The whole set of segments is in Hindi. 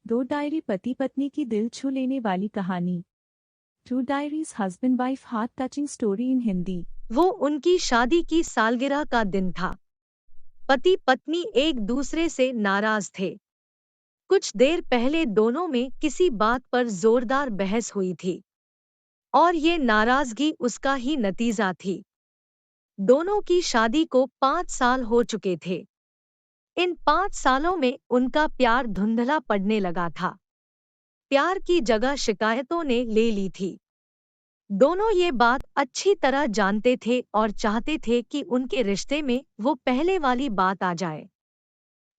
दो डायरी पति पत्नी की दिल छू लेने वाली कहानी। Two diaries husband wife heart touching story in Hindi. वो उनकी शादी की सालगिरह का दिन था। पति पत्नी एक दूसरे से नाराज थे। कुछ देर पहले दोनों में किसी बात पर जोरदार बहस हुई थी और ये नाराजगी उसका ही नतीजा थी। दोनों की शादी को 5 साल हो चुके थे। इन 5 सालों में उनका प्यार धुंधला पड़ने लगा था। प्यार की जगह शिकायतों ने ले ली थी। दोनों ये बात अच्छी तरह जानते थे और चाहते थे कि उनके रिश्ते में वो पहले वाली बात आ जाए,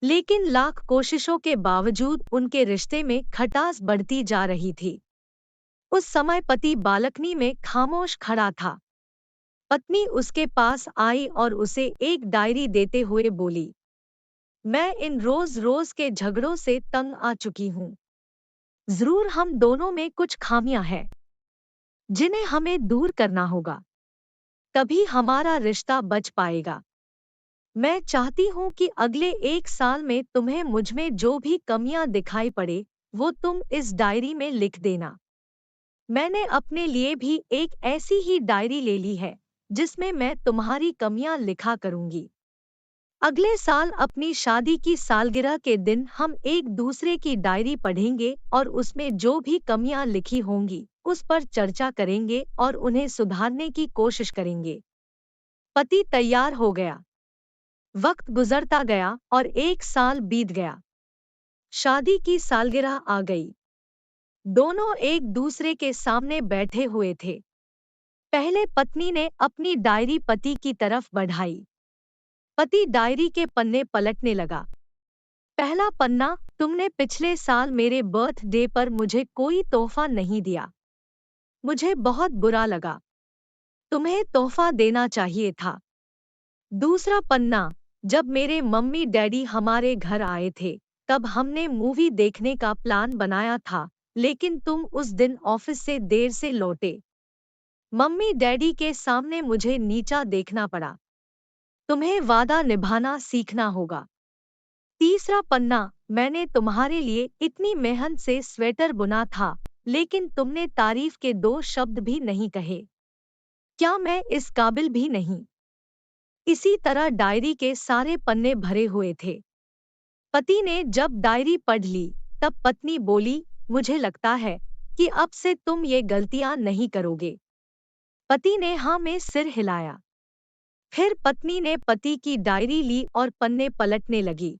लेकिन लाख कोशिशों के बावजूद उनके रिश्ते में खटास बढ़ती जा रही थी। उस समय पति बालकनी में खामोश खड़ा था। पत्नी उसके पास आई और उसे एक डायरी देते हुए बोली, मैं इन रोज रोज के झगड़ों से तंग आ चुकी हूँ। जरूर हम दोनों में कुछ खामियां हैं जिन्हें हमें दूर करना होगा, तभी हमारा रिश्ता बच पाएगा। मैं चाहती हूँ कि अगले 1 साल में तुम्हें मुझमें जो भी कमियां दिखाई पड़े वो तुम इस डायरी में लिख देना। मैंने अपने लिए भी एक ऐसी ही डायरी ले ली है जिसमें मैं तुम्हारी कमियां लिखा करूंगी। अगले साल अपनी शादी की सालगिरह के दिन हम एक दूसरे की डायरी पढ़ेंगे और उसमें जो भी कमियां लिखी होंगी उस पर चर्चा करेंगे और उन्हें सुधारने की कोशिश करेंगे। पति तैयार हो गया। वक्त गुजरता गया और 1 साल बीत गया। शादी की सालगिरह आ गई। दोनों एक दूसरे के सामने बैठे हुए थे। पहले पत्नी ने अपनी डायरी पति की तरफ बढ़ाई। पति डायरी के पन्ने पलटने लगा। पहला पन्ना, तुमने पिछले साल मेरे बर्थडे पर मुझे कोई तोहफा नहीं दिया। मुझे बहुत बुरा लगा। तुम्हें तोहफा देना चाहिए था। दूसरा पन्ना, जब मेरे मम्मी डैडी हमारे घर आए थे तब हमने मूवी देखने का प्लान बनाया था, लेकिन तुम उस दिन ऑफिस से देर से लौटे। मम्मी डैडी के सामने मुझे नीचा देखना पड़ा। तुम्हें वादा निभाना सीखना होगा। तीसरा पन्ना, मैंने तुम्हारे लिए इतनी मेहनत से स्वेटर बुना था, लेकिन तुमने तारीफ के 2 शब्द भी नहीं कहे। क्या मैं इस काबिल भी नहीं? इसी तरह डायरी के सारे पन्ने भरे हुए थे। पति ने जब डायरी पढ़ ली तब पत्नी बोली, मुझे लगता है कि अब से तुम ये गलतियां नहीं करोगे। पति ने हाँ में सिर हिलाया। फिर पत्नी ने पति की डायरी ली और पन्ने पलटने लगी।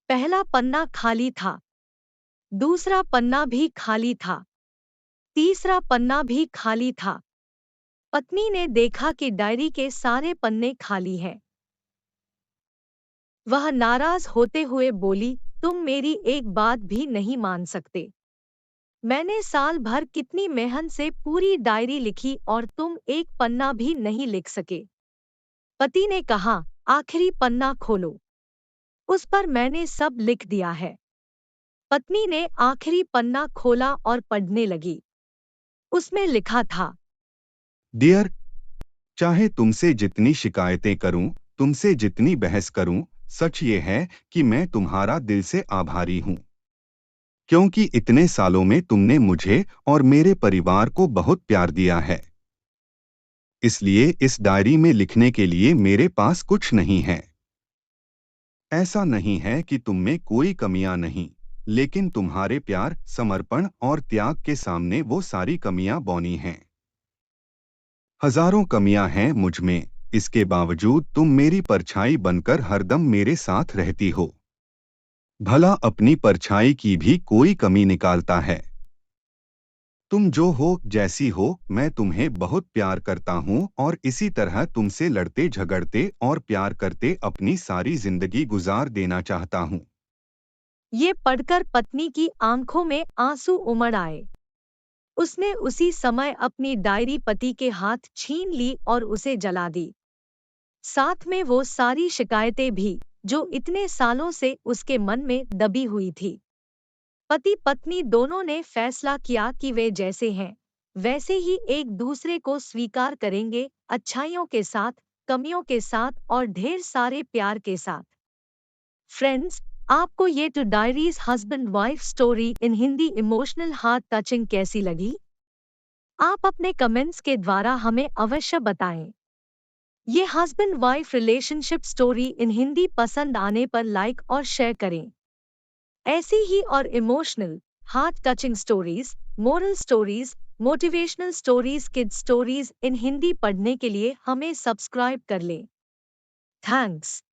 पहला पन्ना खाली था। दूसरा पन्ना भी खाली था। तीसरा पन्ना भी खाली था। पत्नी ने देखा कि डायरी के सारे पन्ने खाली हैं। वह नाराज होते हुए बोली, तुम मेरी एक बात भी नहीं मान सकते। मैंने साल भर कितनी मेहनत से पूरी डायरी लिखी और तुम एक पन्ना भी नहीं लिख सके। पति ने कहा, आखिरी पन्ना खोलो। उस पर मैंने सब लिख दिया है। पत्नी ने आखिरी पन्ना खोला और पढ़ने लगी। उसमें लिखा था, डियर, चाहे तुमसे जितनी शिकायतें करूं, तुमसे जितनी बहस करूं, सच ये है कि मैं तुम्हारा दिल से आभारी हूं, क्योंकि इतने सालों में तुमने मुझे और मेरे परिवार को बहुत प्यार दिया है। इसलिए इस डायरी में लिखने के लिए मेरे पास कुछ नहीं है। ऐसा नहीं है कि तुम में कोई कमियां नहीं, लेकिन तुम्हारे प्यार, समर्पण और त्याग के सामने वो सारी कमियां बौनी हैं। हजारों कमियां हैं मुझ में, इसके बावजूद तुम मेरी परछाई बनकर हरदम मेरे साथ रहती हो। भला अपनी परछाई की भी कोई कमी निकालता है? तुम जो हो, जैसी हो, मैं तुम्हें बहुत प्यार करता हूँ और इसी तरह तुमसे लड़ते झगड़ते और प्यार करते अपनी सारी जिंदगी गुजार देना चाहता हूँ। ये पढ़कर पत्नी की आंखों में आंसू उमड़ आए। उसने उसी समय अपनी डायरी पति के हाथ छीन ली और उसे जला दी। साथ में वो सारी शिकायतें भी जो इतने सालों से उसके मन में दबी हुई थी। पति पत्नी दोनों ने फैसला किया कि वे जैसे हैं वैसे ही एक दूसरे को स्वीकार करेंगे, अच्छाइयों के साथ, कमियों के साथ और ढेर सारे प्यार के साथ। फ्रेंड्स, आपको ये two diaries husband wife story in Hindi emotional heart touching कैसी लगी? आप अपने कमेंट्स के द्वारा हमें अवश्य बताएं। ये husband wife relationship story in Hindi पसंद आने पर लाइक और शेयर करें। ऐसी ही और emotional heart touching stories, moral stories, motivational stories, kids stories in Hindi पढ़ने के लिए हमें सब्सक्राइब कर लें। थैंक्स।